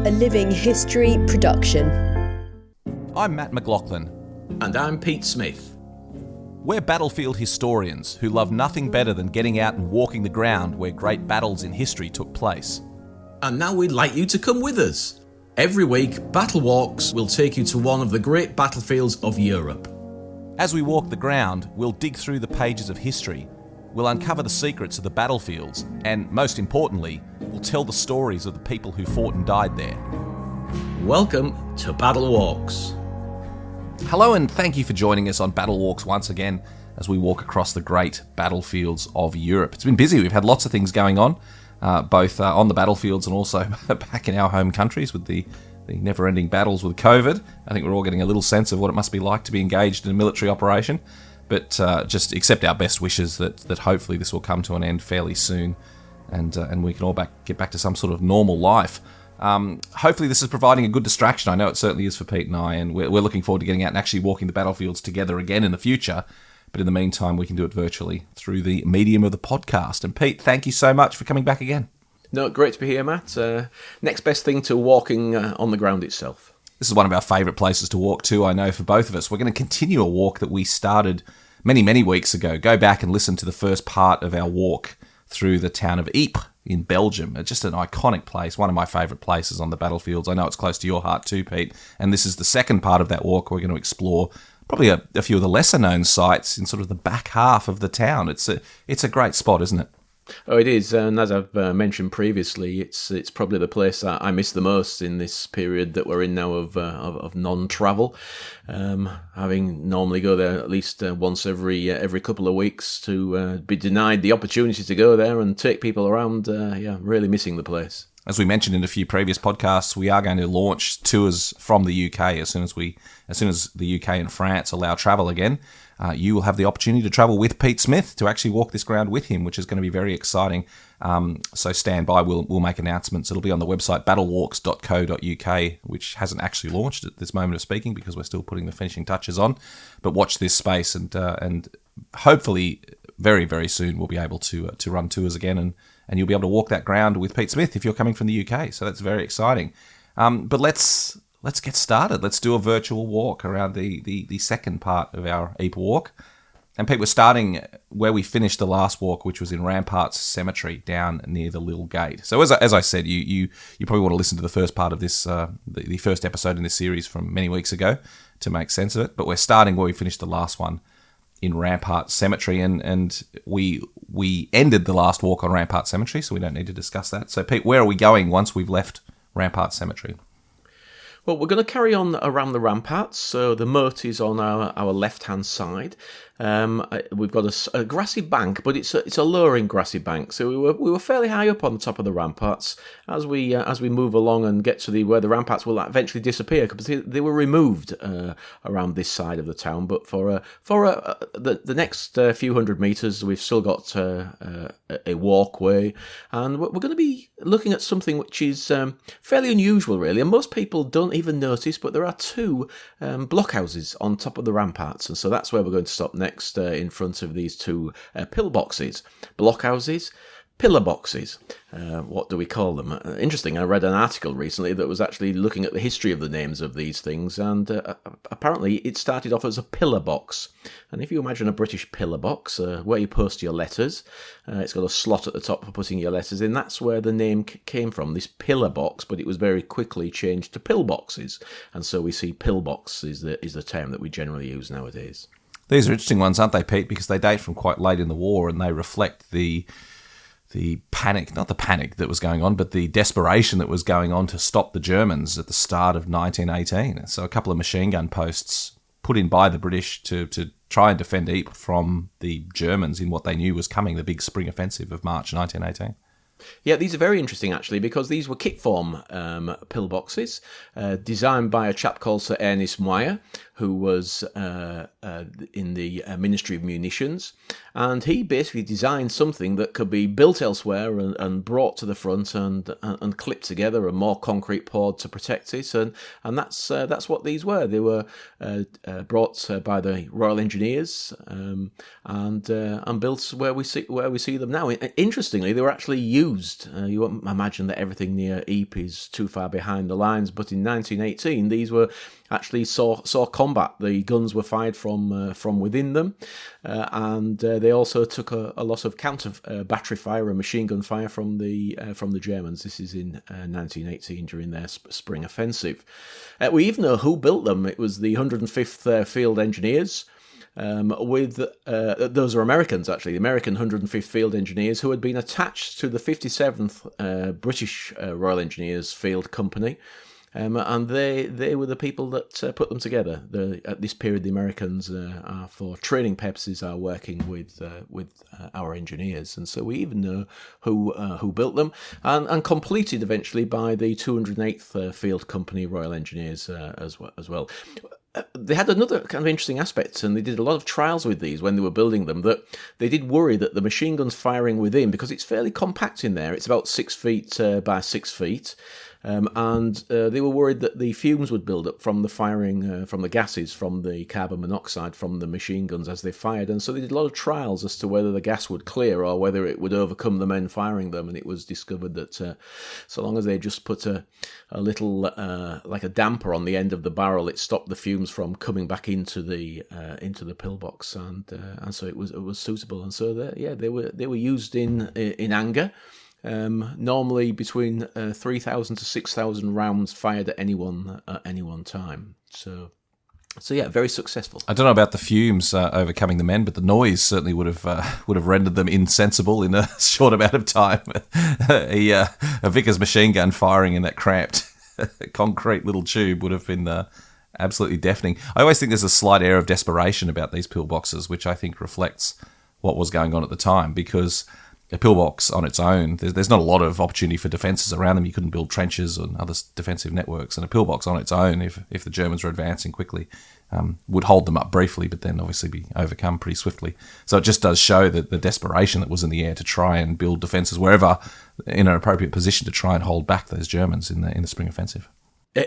a living history production. I'm Matt McLachlan. And I'm Pete Smith. We're battlefield historians who love nothing better than getting out and walking the ground where great battles in history took place. And now we'd like you to come with us. Every week, BattleWalks will take you to one of the great battlefields of Europe. As we walk the ground, we'll dig through the pages of history. We'll uncover the secrets of the battlefields, and most importantly, we'll tell the stories of the people who fought and died there. Welcome to BattleWalks. Hello and thank you for joining us on BattleWalks once again as we walk across the great battlefields of Europe. It's been busy. We've had lots of things going on, both on the battlefields and also back in our home countries with the never-ending battles with COVID. I think we're all getting a little sense of what it must be like to be engaged in a military operation. But just accept our best wishes that hopefully this will come to an end fairly soon and we can all get back to some sort of normal life. Hopefully this is providing a good distraction. I know it certainly is for Pete and I, and we're looking forward to getting out and actually walking the battlefields together again in the future. But in the meantime, we can do it virtually through the medium of the podcast. And Pete, thank you so much for coming back again. No, great to be here, Matt. Next best thing to walking on the ground itself. This is one of our favourite places to walk to, I know, for both of us. We're going to continue a walk that we started many, many weeks ago. Go back and listen to the first part of our walk through the town of Ypres in Belgium. It's just an iconic place, one of my favourite places on the battlefields. I know it's close to your heart too, Pete. And this is the second part of that walk. We're going to explore probably a few of the lesser-known sites in sort of the back half of the town. It's a great spot, isn't it? Oh, it is, and as I've mentioned previously, it's probably the place that I miss the most in this period that we're in now of non-travel. Having normally go there at least once every couple of weeks, to be denied the opportunity to go there and take people around, really missing the place. As we mentioned in a few previous podcasts, we are going to launch tours from the UK as soon as the UK and France allow travel again. You will have the opportunity to travel with Pete Smith to actually walk this ground with him, which is going to be very exciting. So stand by. We'll make announcements. It'll be on the website battlewalks.co.uk, which hasn't actually launched at this moment of speaking because we're still putting the finishing touches on. But watch this space, and hopefully very, very soon we'll be able to run tours again, and you'll be able to walk that ground with Pete Smith if you're coming from the UK. So that's very exciting. But let's get started. Let's do a virtual walk around the second part of our Ypres walk. And Pete, we're starting where we finished the last walk, which was in Ramparts Cemetery down near the Little Gate. So as I said, you probably want to listen to the first part of this, the first episode in this series from many weeks ago to make sense of it. But we're starting where we finished the last one in Ramparts Cemetery, and we ended the last walk on Ramparts Cemetery, so we don't need to discuss that. So Pete, where are we going once we've left Ramparts Cemetery? Well, we're going to carry on around the ramparts. So the moat is on our left-hand side. We've got a grassy bank, but it's a lowering grassy bank. So we were fairly high up on the top of the ramparts. As we move along and get to where the ramparts will eventually disappear, because they were removed around this side of the town. But for the next few hundred meters, we've still got a walkway, and we're going to be looking at something which is fairly unusual, really, and most people don't even notice. But there are two blockhouses on top of the ramparts, and so that's where we're going to stop next, in front of these two pillboxes. Blockhouses, pillar boxes. What do we call them? Interesting, I read an article recently that was actually looking at the history of the names of these things, and apparently it started off as a pillar box. And if you imagine a British pillar box, where you post your letters, it's got a slot at the top for putting your letters in. That's where the name came from, this pillar box, but it was very quickly changed to pillboxes. And so we see pillbox is the term that we generally use nowadays. These are interesting ones, aren't they, Pete? Because they date from quite late in the war, and they reflect the panic, not the panic that was going on, but the desperation that was going on to stop the Germans at the start of 1918. So a couple of machine gun posts put in by the British to try and defend Ypres from the Germans in what they knew was coming, the big spring offensive of March 1918. Yeah, these are very interesting, actually, because these were kit form pillboxes designed by a chap called Sir Ernest Moyer, who was in the Ministry of Munitions, and he basically designed something that could be built elsewhere and brought to the front and clipped together, and more concrete poured to protect it, and that's what these were. They were brought by the Royal Engineers and built where we see them now. Interestingly, they were actually used used. You won't imagine that everything near Ypres is too far behind the lines, but in 1918 these were actually saw combat. The guns were fired from within them, and they also took a lot of counter battery fire and machine gun fire from the Germans. This is in 1918 during their spring offensive. We even know who built them. It was the 105th Field Engineers. Those are Americans, actually, the American 105th Field Engineers, who had been attached to the 57th British Royal Engineers Field Company. And they were the people that put them together. At this period, the Americans are, for training purposes, are working with our engineers, and so we even know who built them, and completed eventually by the 208th Field Company Royal Engineers as well. They had another kind of interesting aspect, and they did a lot of trials with these when they were building them, that they did worry that the machine guns firing within, because it's fairly compact in there, it's about 6 feet by 6 feet, and they were worried that the fumes would build up from the firing, from the gases, from the carbon monoxide from the machine guns as they fired. And so they did a lot of trials as to whether the gas would clear or whether it would overcome the men firing them. And it was discovered that so long as they just put a little, like a damper on the end of the barrel, it stopped the fumes from coming back into the pillbox. And so it was suitable. And so they were used in anger. Normally between 3,000 to 6,000 rounds fired at any one time. So yeah, very successful. I don't know about the fumes overcoming the men, but the noise certainly would have rendered them insensible in a short amount of time. A Vickers machine gun firing in that cramped concrete little tube would have been absolutely deafening. I always think there's a slight air of desperation about these pillboxes, which I think reflects what was going on at the time, because a pillbox on its own, there's not a lot of opportunity for defences around them. You couldn't build trenches and other defensive networks. And a pillbox on its own, if the Germans were advancing quickly, would hold them up briefly, but then obviously be overcome pretty swiftly. So it just does show that the desperation that was in the air to try and build defences wherever in an appropriate position to try and hold back those Germans in the spring offensive.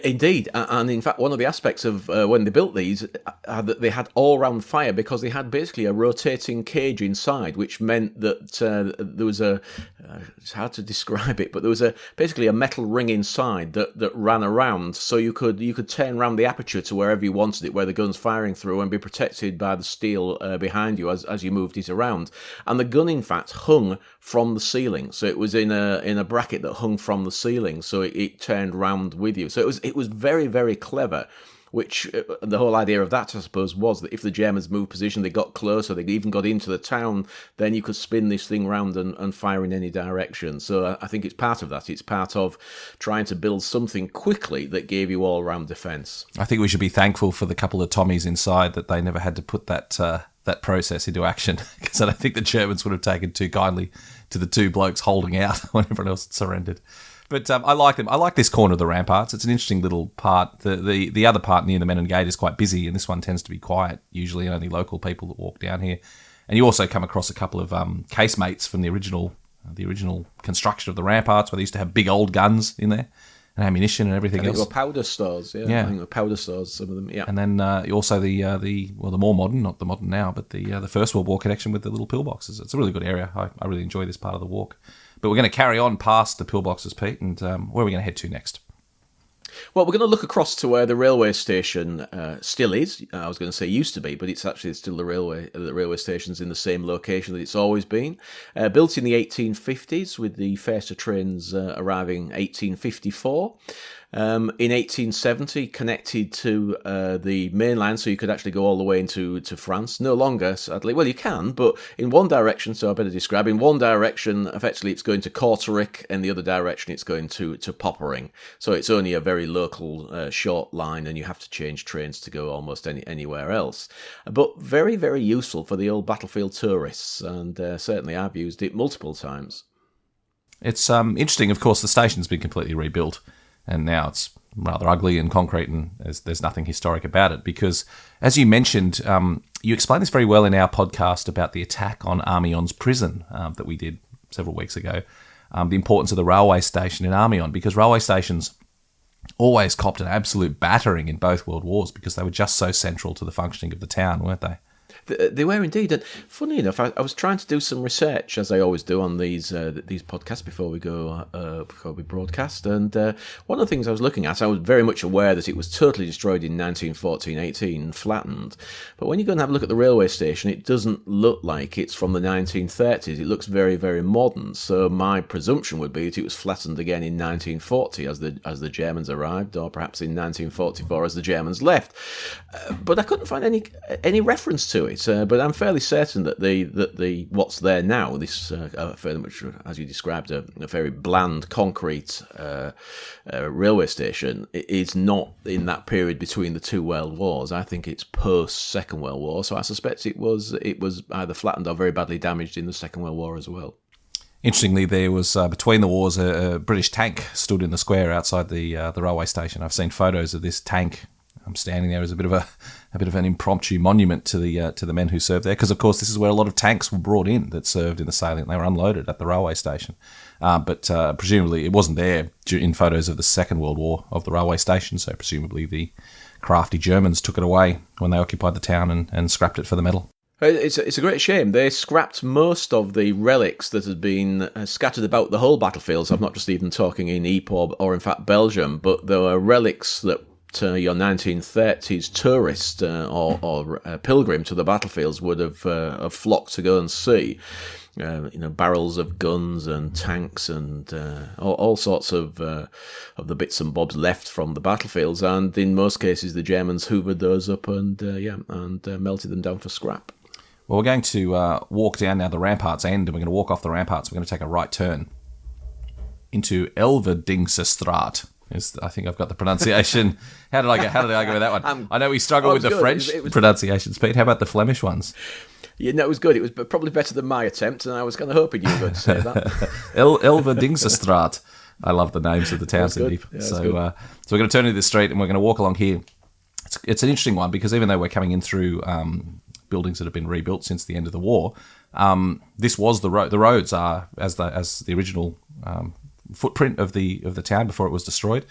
Indeed, and in fact, one of the aspects of when they built these, that they had all-round fire, because they had basically a rotating cage inside, which meant that there was it's hard to describe it, but there was basically a metal ring inside that ran around, so you could turn around the aperture to wherever you wanted it, where the gun's firing through, and be protected by the steel behind you as you moved it around. And the gun, in fact, hung from the ceiling, so it was in a bracket that hung from the ceiling, so it turned round with you. So it was very, very clever, which the whole idea of that, I suppose, was that if the Germans moved position, they got closer, they even got into the town, then you could spin this thing round and fire in any direction. So I think it's part of that. It's part of trying to build something quickly that gave you all-round defence. I think we should be thankful for the couple of Tommies inside that they never had to put that process into action, because I don't think the Germans would have taken too kindly to the two blokes holding out when everyone else had surrendered. But I like them. I like this corner of the ramparts. It's an interesting little part. The other part near the Menin Gate is quite busy, and this one tends to be quiet. Usually only local people that walk down here. And you also come across a couple of casemates from the original construction of the ramparts, where they used to have big old guns in there and ammunition and everything else. They were powder stores, yeah. I think they were powder stores, some of them, yeah. And then also the more modern, not the modern now, but the First World War connection with the little pillboxes. It's a really good area. I really enjoy this part of the walk. But we're going to carry on past the pillboxes, Pete, and where are we going to head to next? Well, we're going to look across to where the railway station still is. I was going to say used to be, but it's actually still the railway station's in the same location that it's always been. Built in the 1850s, with the first trains arriving 1854. In 1870, connected to the main line, so you could actually go all the way into France. No longer, sadly. Well, you can, but in one direction, so I better describe. In one direction, effectively, it's going to Kortrijk, and the other direction, it's going to Poppering. So it's only a very local, short line, and you have to change trains to go almost anywhere else. But very, very useful for the old battlefield tourists, and certainly I've used it multiple times. It's interesting, of course, the station's been completely rebuilt. And now it's rather ugly and concrete, and there's nothing historic about it. Because, as you mentioned, you explained this very well in our podcast about the attack on Amiens prison that we did several weeks ago. The importance of the railway station in Amiens, because railway stations always copped an absolute battering in both world wars, because they were just so central to the functioning of the town, weren't they? They were indeed. And funny enough, I was trying to do some research, as I always do on these podcasts before we broadcast. And one of the things I was looking at, I was very much aware that it was totally destroyed in 1914-18 and flattened. But when you go and have a look at the railway station, it doesn't look like it's from the 1930s. It looks very, very modern. So my presumption would be that it was flattened again in 1940 as the Germans arrived, or perhaps in 1944 as the Germans left. But I couldn't find any reference to it. But I'm fairly certain that the what's there now, this fairly much, as you described, a very bland concrete railway station, is not in that period between the two world wars. I think it's post Second World War. So I suspect it was either flattened or very badly damaged in the Second World War as well. Interestingly, there was between the wars a British tank stood in the square outside the railway station. I've seen photos of this tank. I'm standing there as a bit of an impromptu monument to the men who served there, because of course this is where a lot of tanks were brought in that served in the salient. They were unloaded at the railway station, but presumably it wasn't there in photos of the Second World War of the railway station. So presumably the crafty Germans took it away when they occupied the town and scrapped it for the metal. It's a great shame. They scrapped most of the relics that had been scattered about the whole battlefields. I'm not just even talking in Ypres or in fact Belgium, but there were relics that your 1930s tourist or pilgrim to the battlefields would have flocked to go and see. Barrels of guns and tanks and all sorts of the bits and bobs left from the battlefields, and in most cases the Germans hoovered those up and melted them down for scrap. Well, we're going to walk down now the Ramparts end, and we're going to walk off the Ramparts. We're going to take a right turn into Elverdingsestraat. I think I've got the pronunciation. How did I go with that one? I know we struggle with the French pronunciations, Pete. How about the Flemish ones? Yeah, no, it was good. It was probably better than my attempt, and I was kind of hoping you were going to say that. Elverdingsestraat. I love the names of the towns in Ypres. Yeah, so we're going to turn into the street, and we're going to walk along here. It's an interesting one, because even though we're coming in through buildings that have been rebuilt since the end of the war, this was the road. The roads are as the original footprint of the town before it was destroyed,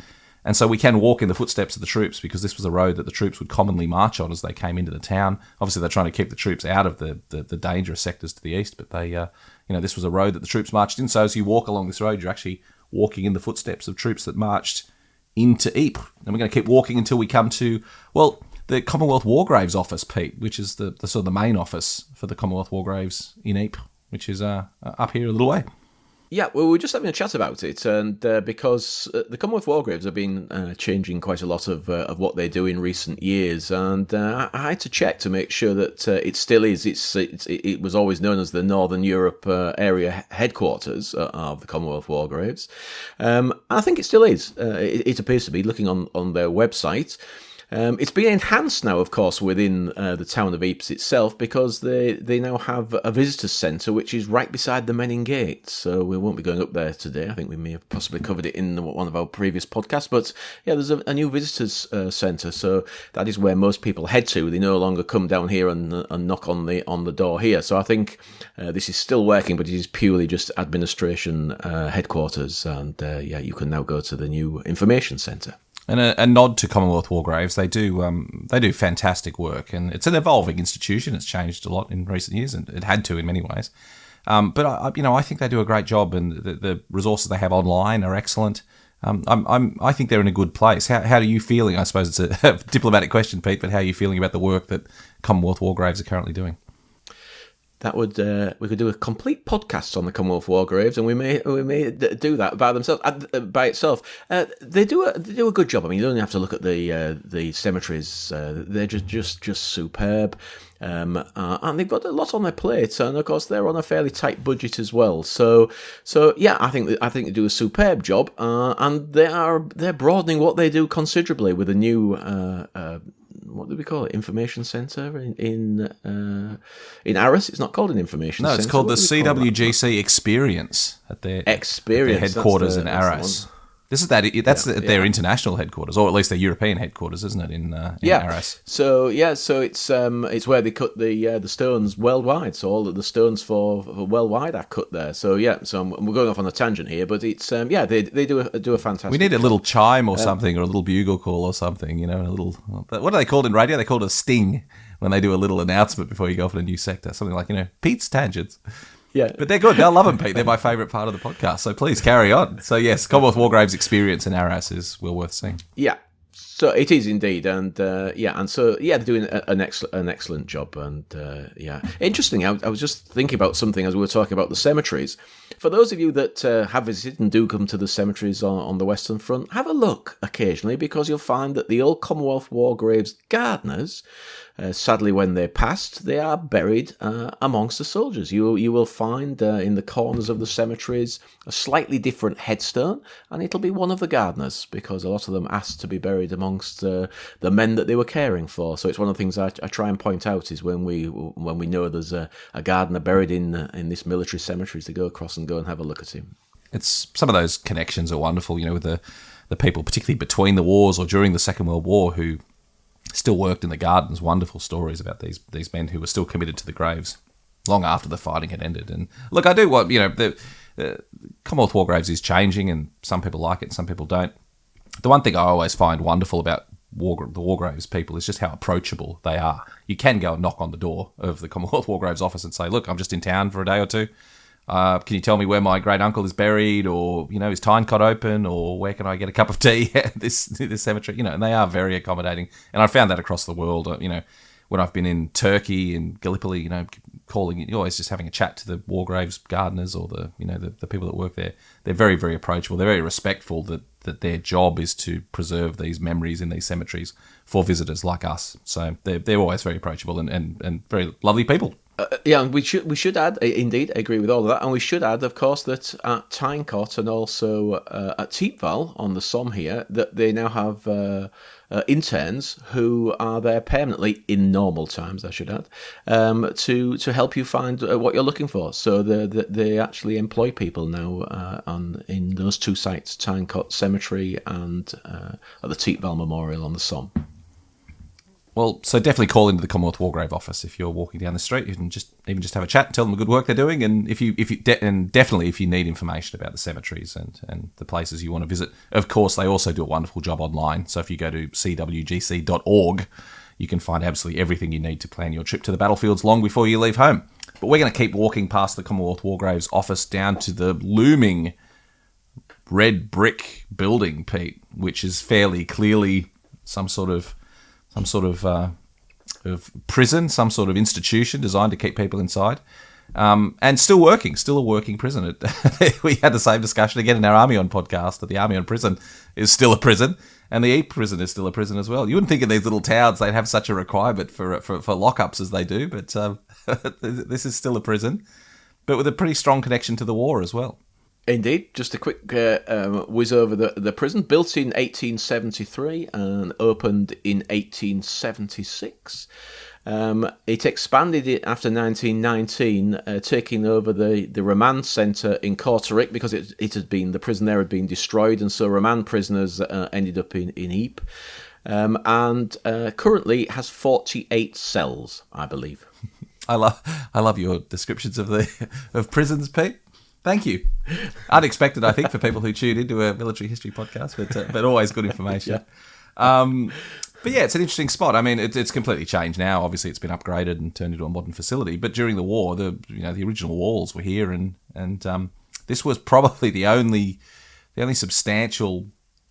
and so we can walk in the footsteps of the troops, because this was a road that the troops would commonly march on as they came into the town. Obviously, they're trying to keep the troops out of the dangerous sectors to the east, but this was a road that the troops marched in. So as you walk along this road, you're actually walking in the footsteps of troops that marched into Ypres. And we're going to keep walking until we come to the Commonwealth War Graves office, Pete, which is the sort of the main office for the Commonwealth War Graves in Ypres, which is up here a little way. Yeah, well, we were just having a chat about it, and because the Commonwealth War Graves have been changing quite a lot of what they do in recent years, and I had to check to make sure that it still is. It was always known as the Northern Europe area headquarters of the Commonwealth War Graves. I think it still is. It appears to be, looking on their website. It's been enhanced now, of course, within the town of Ypres itself, because they now have a visitors centre which is right beside the Menin Gate. So we won't be going up there today. I think we may have possibly covered it in one of our previous podcasts. But yeah, there's a new visitors centre, so that is where most people head to. They no longer come down here and knock on the door here. So I think this is still working, but it is purely just administration headquarters, and you can now go to the new information centre. And a nod to Commonwealth War Graves. They do fantastic work, and it's an evolving institution. It's changed a lot in recent years, and it had to in many ways. But I think they do a great job, and the resources they have online are excellent. I think they're in a good place. How are you feeling? I suppose it's a diplomatic question, Pete, but how are you feeling about the work that Commonwealth War Graves are currently doing? That would we could do a complete podcast on the Commonwealth War Graves, and we may do that by itself. They do a good job. I mean, you don't have to look at the cemeteries; they're just superb, and they've got a lot on their plate, and of course they're on a fairly tight budget as well. So yeah, I think they do a superb job, and they're broadening what they do considerably with a new. What do we call it? Information Centre in Arras. It's not called an information centre. No, it's called the CWGC Experience at their headquarters in Arras. That's their international headquarters, or at least their European headquarters, isn't it? In Arras. So it's where they cut the stones worldwide. So all of the stones for worldwide are cut there. So we're going off on a tangent here, but it's they do a fantastic. We need a little chime or something, or a little bugle call or something. A little. What are they called in radio? They called it a sting when they do a little announcement before you go off in a new sector, something like, Pete's Tangents. Yeah. But they're good. They'll love them, Pete. They're my favourite part of the podcast. So please carry on. So yes, Commonwealth War Graves experience in Arras is well worth seeing. Yeah. So it is indeed, and they're doing an excellent job, and interesting. I was just thinking about something as we were talking about the cemeteries. For those of you that have visited and do come to the cemeteries on the Western Front, have a look occasionally, because you'll find that the old Commonwealth War Graves gardeners, sadly, when they passed, they are buried amongst the soldiers. You will find in the corners of the cemeteries a slightly different headstone, and it'll be one of the gardeners, because a lot of them asked to be buried amongst the men that they were caring for. So it's one of the things I try and point out is when we know there's a gardener buried in this military cemetery, to go across and go and have a look at him. It's some of those connections are wonderful, with the people, particularly between the wars or during the Second World War, who still worked in the gardens. Wonderful stories about these men who were still committed to the graves long after the fighting had ended. And look, I do want, the Commonwealth War Graves is changing, and some people like it and some people don't. The one thing I always find wonderful about the War Graves people is just how approachable they are. You can go and knock on the door of the Commonwealth War Graves office and say, look, I'm just in town for a day or two. Can you tell me where my great uncle is buried, or is Tynecott open, or where can I get a cup of tea at this cemetery? And they are very accommodating, and I found that across the world. When I've been in Turkey and Gallipoli, calling, always just having a chat to the War Graves gardeners or the people that work there. They're very, very approachable. They're very respectful that their job is to preserve these memories in these cemeteries for visitors like us. So they're always very approachable and very lovely people. And we should add, indeed, I agree with all of that, and we should add, of course, that at Tynecott and also at Ypres on the Somme here, that they now have interns who are there permanently in normal times, I should add, to help you find what you're looking for. So they actually employ people now in those two sites, Tynecott Cemetery and at the Ypres Memorial on the Somme. Well, so definitely call into the Commonwealth War Grave office if you're walking down the street. You can just have a chat and tell them the good work they're doing. And definitely if you need information about the cemeteries and the places you want to visit, of course they also do a wonderful job online. So if you go to cwgc.org, you can find absolutely everything you need to plan your trip to the battlefields long before you leave home. But we're going to keep walking past the Commonwealth War Graves office down to the looming red brick building, Pete, which is fairly clearly some sort of prison, some sort of institution designed to keep people inside, and still a working prison. We had the same discussion again in our Army On podcast, that the Army On prison is still a prison, and the Ypres prison is still a prison as well. You wouldn't think in these little towns they'd have such a requirement for lockups as they do, but this is still a prison, but with a pretty strong connection to the war as well. Indeed, just a quick whiz over the prison. Built in 1873 and opened in 1876. It expanded it after 1919, taking over the remand centre in Courteric, because the prison there had been destroyed, and so remand prisoners ended up in Ypres. And currently it has 48 cells, I believe. I love your descriptions of prisons, Pete. Thank you. Unexpected, I think, for people who tune into a military history podcast, but always good information. Yeah. But yeah, it's an interesting spot. I mean, it's completely changed now. Obviously, it's been upgraded and turned into a modern facility. But during the war, the original walls were here, and this was probably the only substantial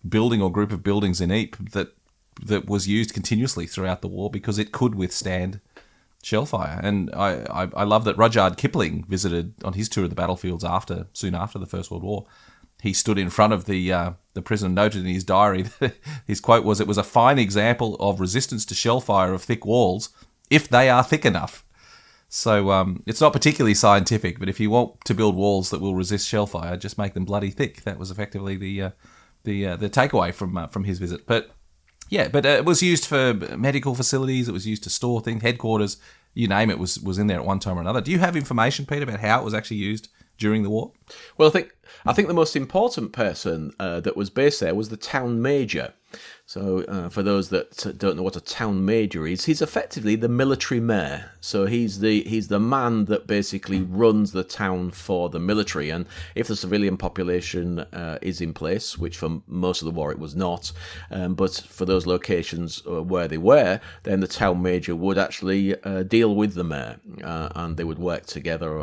building or group of buildings in Ypres that was used continuously throughout the war, because it could withstand shellfire. And I love that Rudyard Kipling visited on his tour of the battlefields soon after the First World War. He stood in front of the prison, noted in his diary that his quote was, "It was a fine example of resistance to shellfire of thick walls, if they are thick enough." So it's not particularly scientific, but if you want to build walls that will resist shellfire, just make them bloody thick. That was effectively the takeaway from his visit. But yeah, but it was used for medical facilities. It was used to store things, headquarters, you name it, was in there at one time or another. Do you have information, Pete, about how it was actually used during the war? Well, I think the most important person that was based there was the town major. So for those that don't know what a town major is, he's effectively the military mayor. So he's the man that basically runs the town for the military. And if the civilian population is in place, which for most of the war it was not, but for those locations where they were, then the town major would actually deal with the mayor, and they would work together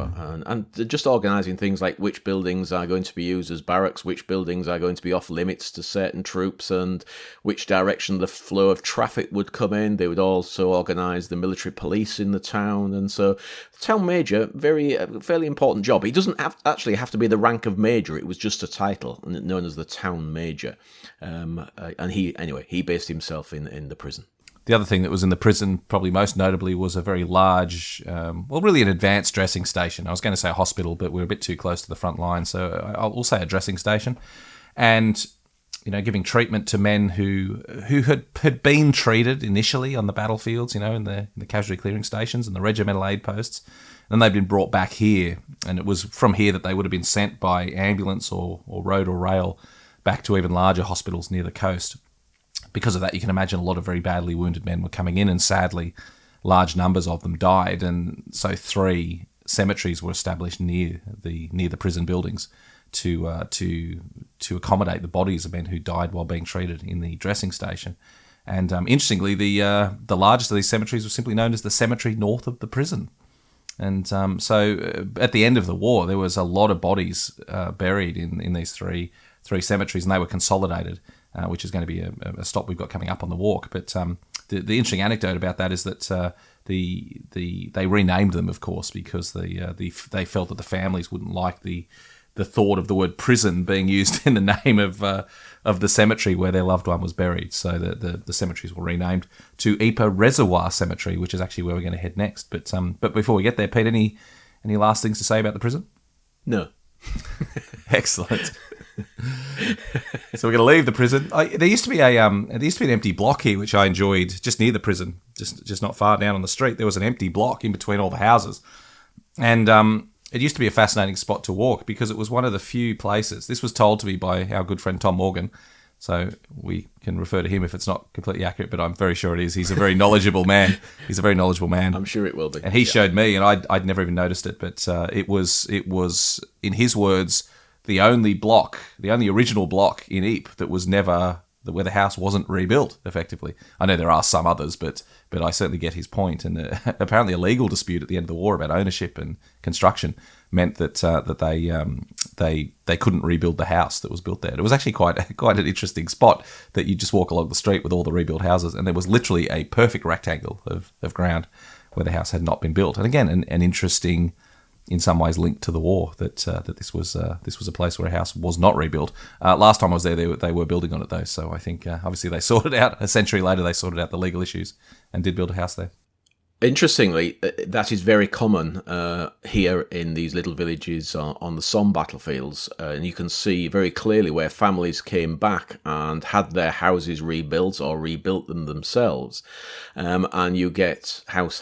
and just organising things like which buildings are going to be used as barracks, which buildings are going to be off limits to certain troops, and which direction the flow of traffic would come in. They would also organise the military police in the town, and so the town major, fairly important job. He doesn't actually have to be the rank of major. It was just a title known as the town major, and he based himself in the prison. The other thing that was in the prison, probably most notably, was a very large, really an advanced dressing station. I was going to say a hospital, but we're a bit too close to the front line, so we'll say a dressing station. And giving treatment to men who had been treated initially on the battlefields, in the casualty clearing stations and the regimental aid posts. And they'd been brought back here, and it was from here that they would have been sent by ambulance or road or rail back to even larger hospitals near the coast. Because of that, you can imagine a lot of very badly wounded men were coming in, and sadly, large numbers of them died. And so 3 cemeteries were established near the prison buildings to accommodate the bodies of men who died while being treated in the dressing station. And interestingly, the largest of these cemeteries was simply known as the cemetery north of the prison. And so at the end of the war, there was a lot of bodies buried in these three cemeteries, and they were consolidated, which is going to be a stop we've got coming up on the walk. But the interesting anecdote about that is that they renamed them, of course, because they felt that the families wouldn't like the thought of the word prison being used in the name of the cemetery where their loved one was buried. So the cemeteries were renamed to Ypres Reservoir Cemetery, which is actually where we're going to head next. But before we get there, Pete, any last things to say about the prison? No. Excellent. So we're going to leave the prison. There used to be an empty block here, which I enjoyed, just near the prison, just not far down on the street. There was an empty block in between all the houses, and it used to be a fascinating spot to walk because it was one of the few places. This was told to me by our good friend Tom Morgan, so we can refer to him if it's not completely accurate, but I'm very sure it is. He's a very knowledgeable man. I'm sure it will be. And he showed me, and I'd never even noticed it, but it was, in his words, the only original block in Ypres that was never, where the house wasn't rebuilt, effectively. I know there are some others, but I certainly get his point. And apparently a legal dispute at the end of the war about ownership and construction meant that they couldn't rebuild the house that was built there. It was actually quite an interesting spot that you just walk along the street with all the rebuilt houses, and there was literally a perfect rectangle of ground where the house had not been built. And again, an interesting, in some ways linked to the war, that this was a place where a house was not rebuilt. Last time I was there, they were building on it though, so I think obviously they sorted out, a century later, they sorted out the legal issues and did build a house there. Interestingly, that is very common here in these little villages on the Somme battlefields, and you can see very clearly where families came back and had their houses rebuilt or rebuilt them themselves, and you get house,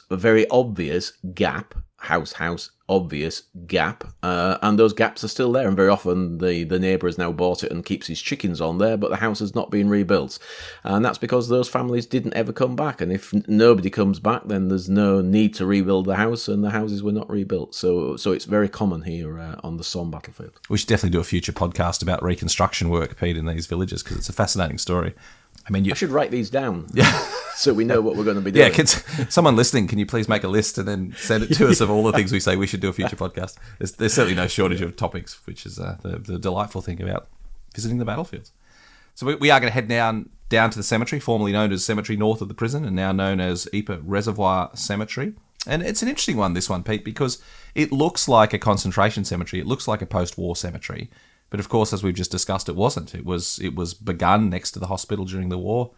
a very obvious gap, house, obvious gap, and those gaps are still there, and very often the neighbour has now bought it and keeps his chickens on there, but the house has not been rebuilt, and that's because those families didn't ever come back, and if nobody comes back, then there's no need to rebuild the house, and the houses were not rebuilt. So it's very common here on the Somme battlefield. We should definitely do a future podcast about reconstruction work, Pete, in these villages, because it's a fascinating story. I mean, I should write these down. Yeah. So we know what we're going to be doing. Yeah, someone listening, can you please make a list and then send it to us of all the things we say we should do a future podcast? There's certainly no shortage of topics, which is the delightful thing about visiting the battlefields. So we are going to head down to the cemetery, formerly known as Cemetery North of the Prison, and now known as Ypres Reservoir Cemetery. And it's an interesting one, this one, Pete, because it looks like a concentration cemetery. It looks like a post-war cemetery. But of course, as we've just discussed, it wasn't. It was begun next to the hospital during the war.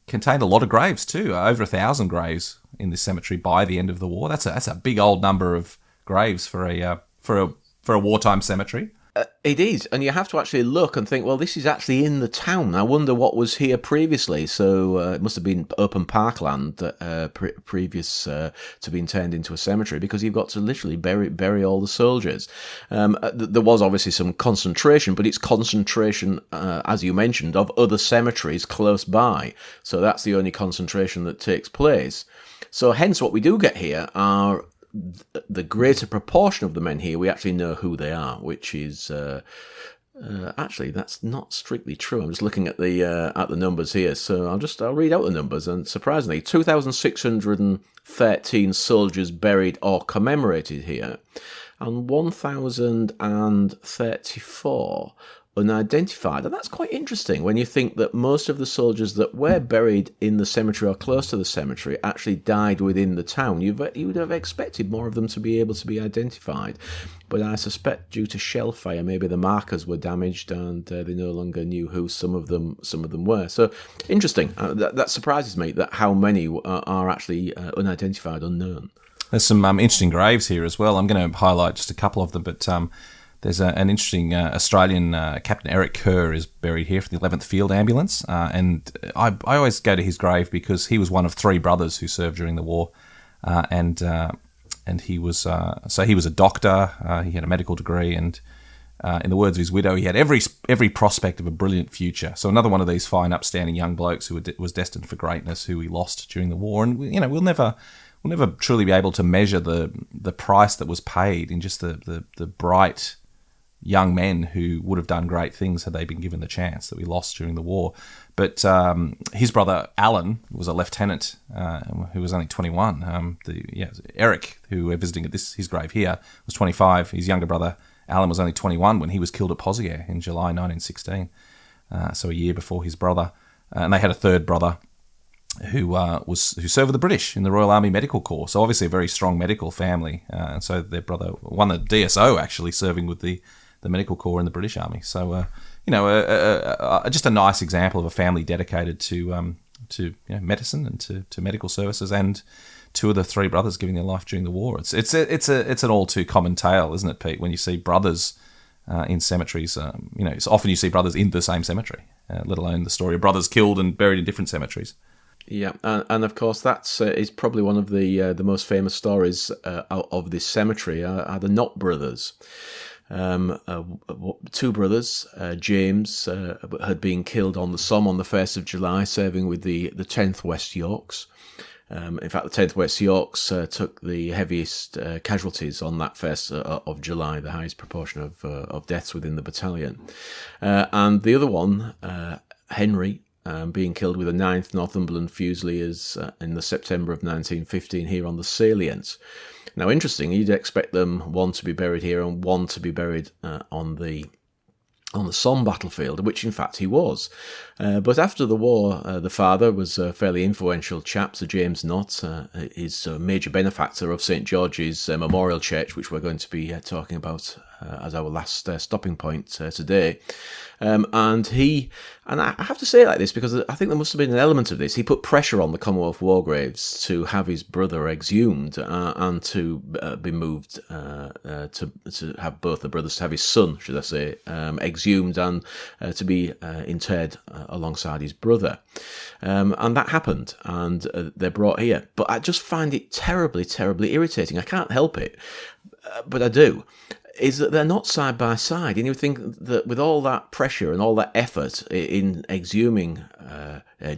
Contained a lot of graves too, over 1,000 graves in this cemetery by the end of the war. That's a big old number of graves for a wartime cemetery. It is, and you have to actually look and think, well, this is actually in the town. I wonder what was here previously. So it must have been open parkland previous to being turned into a cemetery, because you've got to literally bury all the soldiers. There was obviously some concentration, but it's concentration, as you mentioned, of other cemeteries close by. So that's the only concentration that takes place. So hence what we do get here are the greater proportion of the men here, we actually know who they are, which is actually that's not strictly true. I'm just looking at the numbers here, so I'll read out the numbers. And surprisingly, 2,613 soldiers buried or commemorated here, and 1,034 unidentified. And that's quite interesting when you think that most of the soldiers that were buried in the cemetery or close to the cemetery actually died within the town. You would have expected more of them to be able to be identified. But I suspect due to shell fire, maybe the markers were damaged and they no longer knew who some of them were. So interesting. That surprises me, that how many are actually unidentified, unknown. There's some interesting graves here as well. I'm going to highlight just a couple of them, but there's an interesting Australian Captain Eric Kerr is buried here for the 11th Field Ambulance, and I always go to his grave because he was one of three brothers who served during the war, and he was he was a doctor. He had a medical degree, and in the words of his widow, he had every prospect of a brilliant future. So another one of these fine, upstanding young blokes who was destined for greatness, who we lost during the war, and we'll never truly be able to measure the price that was paid in just the bright young men who would have done great things had they been given the chance, that we lost during the war. But his brother Alan was a lieutenant who was only 21. Eric, who we're visiting at his grave here, was 25. His younger brother Alan was only 21 when he was killed at Pozières in July 1916, so a year before his brother. And they had a third brother who served with the British in the Royal Army Medical Corps. So obviously a very strong medical family. And so their brother won the DSO, actually serving with the Medical Corps in the British Army. So just a nice example of a family dedicated to medicine and to medical services, and two of the three brothers giving their life during the war. It's an all too common tale, isn't it, Pete? When you see brothers in cemeteries, it's often you see brothers in the same cemetery, let alone the story of brothers killed and buried in different cemeteries. Yeah, and of course that's is probably one of the most famous stories of this cemetery are the Knott brothers. Two brothers, James, had been killed on the Somme on the 1st of July, serving with the 10th West Yorks. In fact, the 10th West Yorks took the heaviest casualties on that 1st of July, the highest proportion of deaths within the battalion. And the other one, Henry, being killed with the 9th Northumberland Fusiliers in the September of 1915 here on the salient. Now, interesting, you'd expect them one to be buried here and one to be buried on the Somme battlefield, which in fact he was. But after the war, the father was a fairly influential chap, Sir James Knott, is a major benefactor of St George's Memorial Church, which we're going to be talking about as our last stopping point today. And I have to say it like this because I think there must have been an element of this. He put pressure on the Commonwealth War Graves to have his brother exhumed and to be moved to have both the brothers, to have his son, should I say, exhumed and to be interred alongside his brother. And that happened, and they're brought here. But I just find it terribly, terribly irritating. I can't help it, but I do. Is that they're not side by side, and you think that with all that pressure and all that effort in exhuming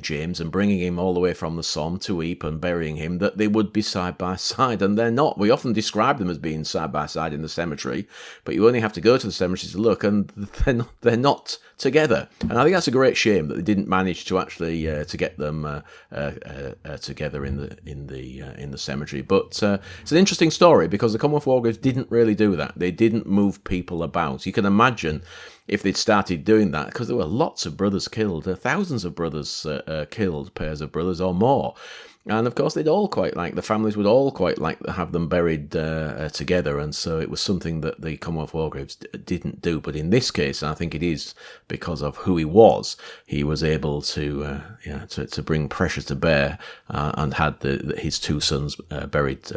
James and bringing him all the way from the Somme to Ypres and burying him, that they would be side by side, and they're not. We often describe them as being side by side in the cemetery, but you only have to go to the cemetery to look, and they're not together. And I think that's a great shame that they didn't manage to actually to get them together in the cemetery. But it's an interesting story because the Commonwealth War Graves didn't really do that. They didn't move people about. You can imagine if they'd started doing that, because there were lots of brothers killed, thousands of brothers killed, pairs of brothers or more. And of course, the families would all quite like to have them buried together. And so it was something that the Commonwealth War Graves didn't do. But in this case, I think it is because of who he was able to bring pressure to bear and had his two sons buried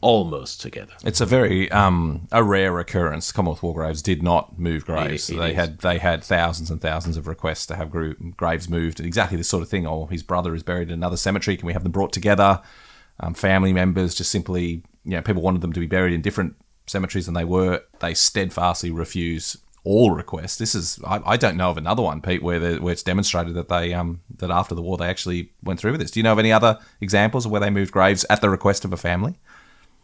almost together. It's a very a rare occurrence. Commonwealth War graves did not move graves. They had thousands and thousands of requests to have graves moved. Exactly this sort of thing. Oh, his brother is buried in another cemetery. Can we have them brought together? Family members just simply, people wanted them to be buried in different cemeteries than they were. They steadfastly refuse all requests. This is, I don't know of another one, Pete, where it's demonstrated that they that after the war they actually went through with this. Do you know of any other examples of where they moved graves at the request of a family?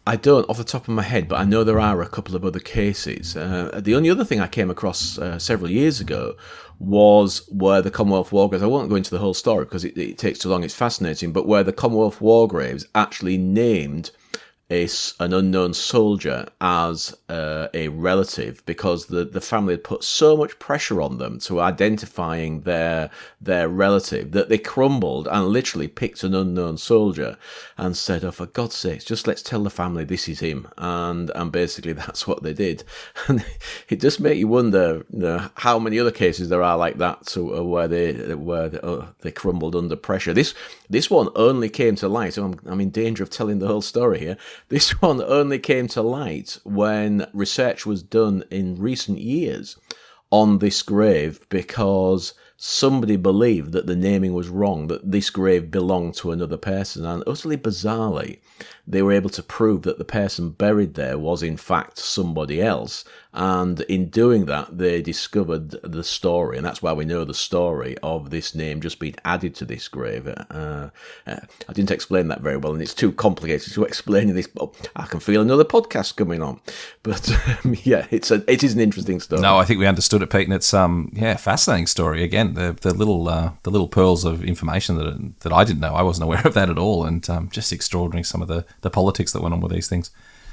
I don't off the top of my head, but I know there are a couple of other cases. The only other thing I came across several years ago was where the Commonwealth War Graves, I won't go into the whole story because it takes too long, it's fascinating, but where the Commonwealth War Graves actually named an unknown soldier as a relative because the family had put so much pressure on them to identifying their relative that they crumbled and literally picked an unknown soldier and said, oh, for God's sakes, just let's tell the family this is him. And basically that's what they did. And it just makes you wonder, how many other cases there are like that where they crumbled under pressure. This one only came to light. So I'm in danger of telling the whole story here. This one only came to light when research was done in recent years on this grave because somebody believed that the naming was wrong, that this grave belonged to another person. And utterly bizarrely, they were able to prove that the person buried there was in fact somebody else. And in doing that, they discovered the story. And that's why we know the story of this name just being added to this grave. I didn't explain that very well, and it's too complicated to explain in this. I can feel another podcast coming on. But it is an interesting story. No, I think we understood it, Pete, and it's fascinating story. Again, the little pearls of information that I didn't know. I wasn't aware of that at all, and just extraordinary some of the politics that went on with these things.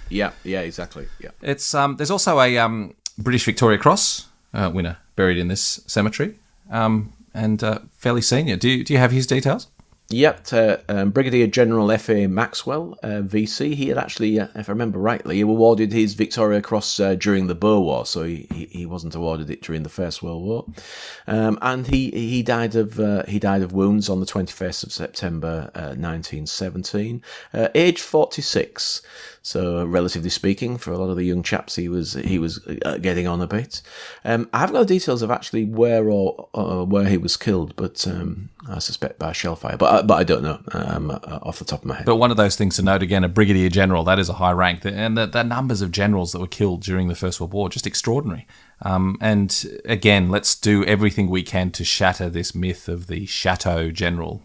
Yeah, exactly. Yeah, it's there's also a British Victoria Cross winner buried in this cemetery, and fairly senior. Do you have his details? Yep, Brigadier General F.A. Maxwell, VC. He had actually, if I remember rightly, he awarded his Victoria Cross during the Boer War, so he wasn't awarded it during the First World War. And he died of wounds on the 21st of September 1917, aged 46. So, relatively speaking, for a lot of the young chaps, he was getting on a bit. I haven't got the details of actually where he was killed, but I suspect by shellfire. But I don't know off the top of my head. But one of those things to note again, a brigadier general, that is a high rank, and the numbers of generals that were killed during the First World War, just extraordinary. And again, let's do everything we can to shatter this myth of the chateau general,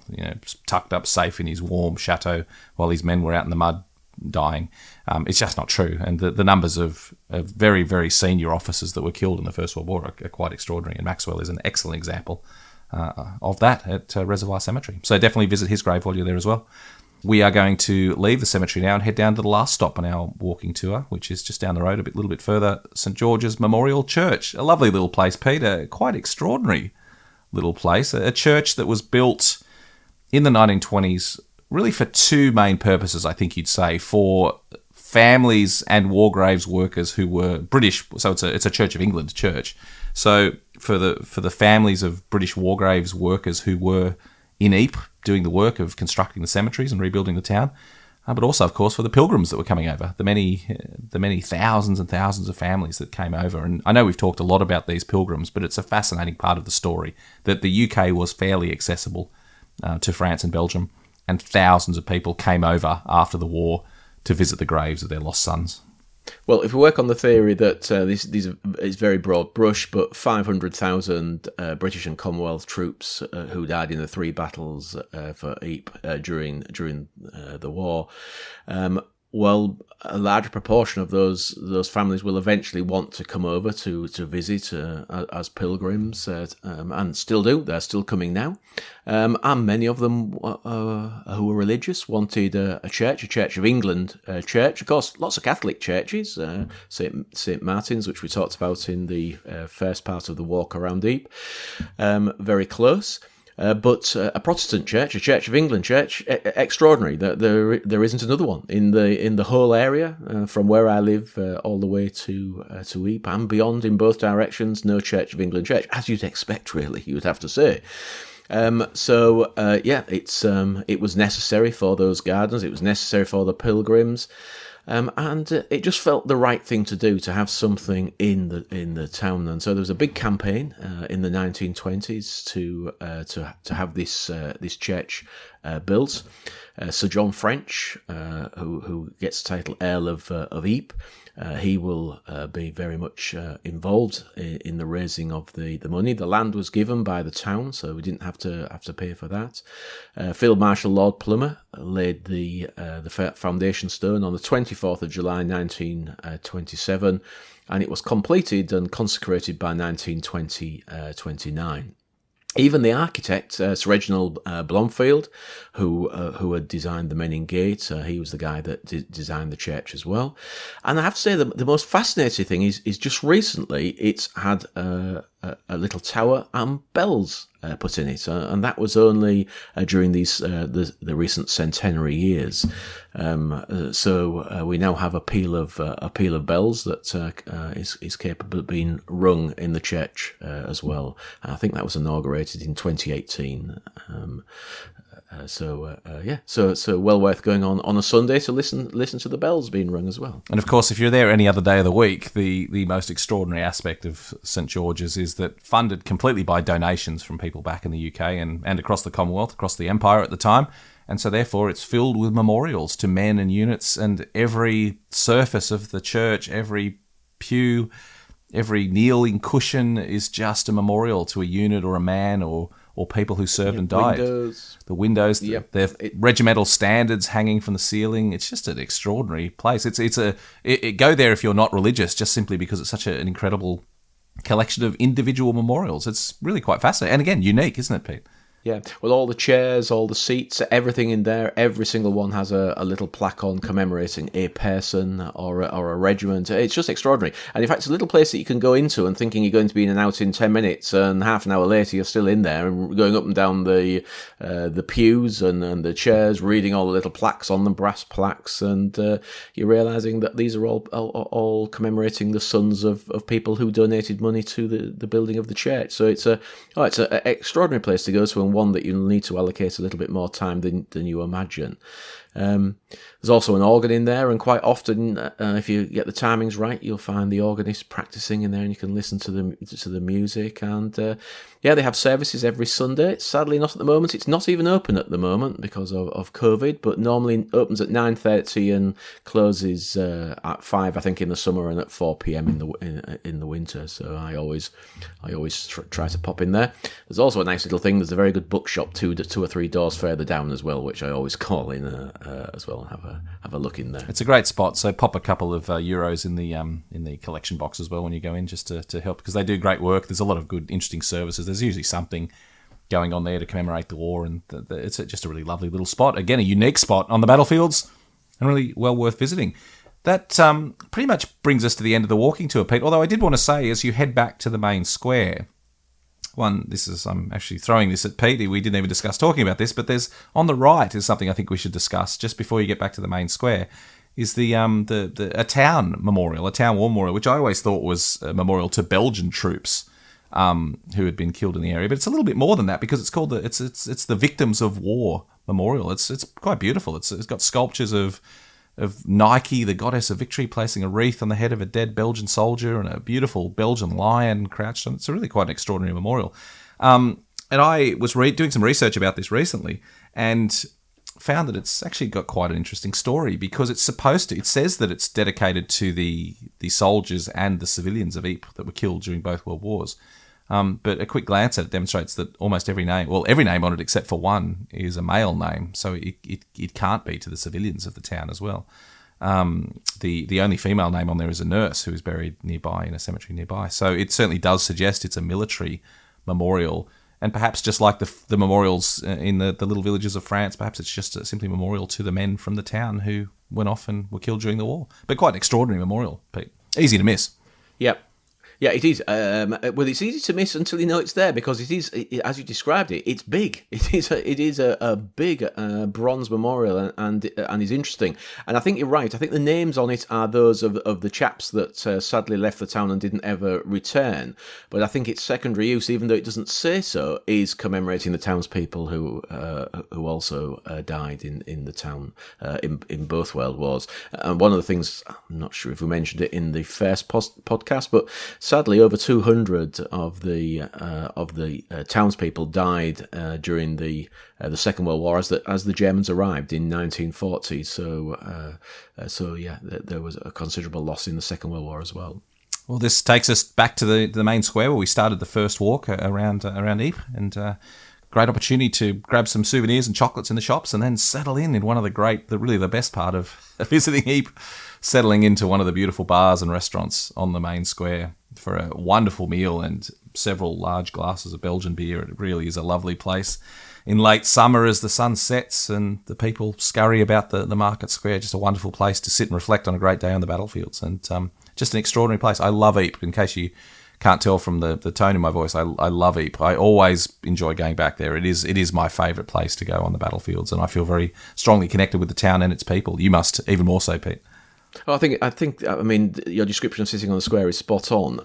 tucked up safe in his warm chateau while his men were out in the mud dying. It's just not true, and the numbers of very, very senior officers that were killed in the First World War are quite extraordinary, and Maxwell is an excellent example of that at Reservoir Cemetery. So definitely visit his grave while you're there as well. We are going to leave the cemetery now and head down to the last stop on our walking tour, which is just down the road a little bit further, St George's Memorial Church. A lovely little place, Peter, quite extraordinary little place, a church that was built in the 1920s really for two main purposes, I think you'd say, for families and war graves workers who were British. So it's a Church of England church. So for the families of British war graves workers who were in Ypres doing the work of constructing the cemeteries and rebuilding the town, but also, of course, for the pilgrims that were coming over, the many thousands and thousands of families that came over. And I know we've talked a lot about these pilgrims, but it's a fascinating part of the story that the UK was fairly accessible to France and Belgium, and thousands of people came over after the war to visit the graves of their lost sons. Well, if we work on the theory that this is very broad brush, but 500,000 British and Commonwealth troops who died in the three battles for Ypres during the war, well, a larger proportion of those families will eventually want to come over to visit as pilgrims, and still do. They're still coming now. And many of them who were religious wanted a Church of England church. Of course, lots of Catholic churches, St Martin's, which we talked about in the first part of the walk around Ypres, very close. But a Protestant church, a Church of England church, extraordinary. There isn't another one in the whole area from where I live all the way to Ypres and beyond in both directions. No Church of England church, as you'd expect, really. You would have to say. It was necessary for those gardens. It was necessary for the pilgrims. and it just felt the right thing to do to have something in the town. And so there was a big campaign in the 1920s to have this church built. Sir John French, who gets the title Earl of Ypres, he will be very much involved in the raising of the money. The land was given by the town, so we didn't have to pay for that. Field Marshal Lord Plummer laid the foundation stone on the 24th of July 1927, and it was completed and consecrated by 1929. Even the architect, Sir Reginald Blomfield, who had designed the Menin Gate, he was the guy that designed the church as well. And I have to say, the most fascinating thing is just recently it's had a little tower and bells put in it, and that was only during these the recent centenary years. So we now have a peal of bells that is capable of being rung in the church as well. And I think that was inaugurated in 2018. So well worth going on a Sunday to listen to the bells being rung as well. And of course, if you're there any other day of the week, the most extraordinary aspect of St George's is that funded completely by donations from people back in the UK and across the Commonwealth, across the Empire at the time. And so therefore it's filled with memorials to men and units, and every surface of the church, every pew, every kneeling cushion is just a memorial to a unit or a man or people who served and died. The windows, the regimental standards hanging from the ceiling. It's just an extraordinary place. It go there if you're not religious, just simply because it's such an incredible collection of individual memorials. It's really quite fascinating. And again, unique, isn't it, Pete? Yeah, well, all the chairs, all the seats, everything in there, every single one has a little plaque on commemorating a person or a regiment. It's just extraordinary. And in fact, it's a little place that you can go into and thinking you're going to be in and out in 10 minutes, and half an hour later you're still in there and going up and down the pews and the chairs, reading all the little plaques on them, brass plaques, and you're realising that these are all commemorating the sons of people who donated money to the building of the church. So it's an extraordinary place to go to, and one that you'll need to allocate a little bit more time than you imagine. There's also an organ in there, and quite often, if you get the timings right, you'll find the organist practicing in there, and you can listen to the music. And they have services every Sunday. Sadly, not at the moment. It's not even open at the moment because of COVID, but normally opens at 9:30 and closes at 5, I think, in the summer, and at 4 p.m. in the winter. So I always try to pop in there. There's also a nice little thing. There's a very good bookshop two or three doors further down as well, which I always call in as well and have a look in there. It's a great spot. So pop a couple of euros in the collection box as well when you go in, just to help, because they do great work. There's a lot of good, interesting services. There's usually something going on there to commemorate the war, and it's just a really lovely little spot. Again, a unique spot on the battlefields, and really well worth visiting. That pretty much brings us to the end of the walking tour, Pete. Although I did want to say, as you head back to the main square, I'm actually throwing this at Pete. We didn't even discuss talking about this, but there's on the right is something I think we should discuss just before you get back to the main square. Is a town memorial, a town war memorial, which I always thought was a memorial to Belgian troops who had been killed in the area. But it's a little bit more than that, because it's called it's the Victims of War Memorial. It's quite beautiful. It's got sculptures of Nike, the goddess of victory, placing a wreath on the head of a dead Belgian soldier, and a beautiful Belgian lion crouched on it. It's really quite an extraordinary memorial. And I was doing some research about this recently, and found that it's actually got quite an interesting story, because it says that it's dedicated to the soldiers and the civilians of Ypres that were killed during both World Wars. But a quick glance at it demonstrates that almost every name on it except for one is a male name, so it can't be to the civilians of the town as well. The only female name on there is a nurse who is buried nearby in a cemetery nearby. So it certainly does suggest it's a military memorial, and perhaps just like the memorials in the little villages of France, perhaps it's just simply a memorial to the men from the town who went off and were killed during the war. But quite an extraordinary memorial, Pete. Easy to miss. Yep. Yeah, it is. Well, it's easy to miss until you know it's there because it is, as you described it, it's big. It is a big bronze memorial and is interesting. And I think you're right. I think the names on it are those of the chaps that sadly left the town and didn't ever return. But I think its secondary use, even though it doesn't say so, is commemorating the townspeople who also died in the town in both World Wars. And one of the things, I'm not sure if we mentioned it in the first podcast, but sadly, over 200 of the townspeople died during the Second World War as the Germans arrived in 1940. So yeah, there was a considerable loss in the Second World War as well. Well, this takes us back to the main square where we started the first walk around Ypres, and great opportunity to grab some souvenirs and chocolates in the shops, and then settle in one of the best part of visiting Ypres, settling into one of the beautiful bars and restaurants on the main square for a wonderful meal and several large glasses of Belgian beer. It really is a lovely place. In late summer, as the sun sets and the people scurry about the market square, just a wonderful place to sit and reflect on a great day on the battlefields. And just an extraordinary place. I love Ypres. In case you can't tell from the tone in my voice, I love Ypres. I always enjoy going back there. It is my favourite place to go on the battlefields, and I feel very strongly connected with the town and its people. You must, even more so, Pete. Well, I mean, your description of sitting on the square is spot on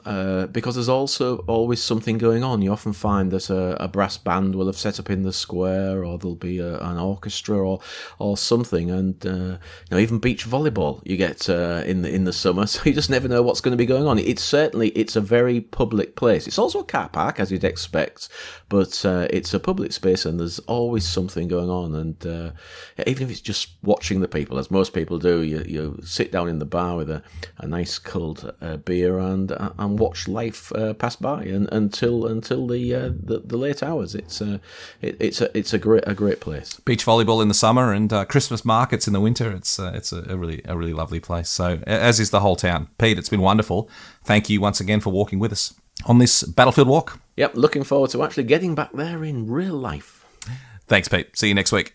because there's also always something going on. You often find that a brass band will have set up in the square, or there'll be an orchestra or something, and even beach volleyball you get in the summer. So you just never know what's going to be going on. It's a very public place. It's also a car park, as you'd expect, but it's a public space, and there's always something going on. And even if it's just watching the people, as most people do, you sit down in the bar with a nice cold beer and watch life pass by until the late hours. It's a great place. Beach volleyball in the summer and Christmas markets in the winter. It's a really lovely place. So as is the whole town. Pete, it's been wonderful. Thank you once again for walking with us on this battlefield walk. Yep, looking forward to actually getting back there in real life. Thanks, Pete. See you next week.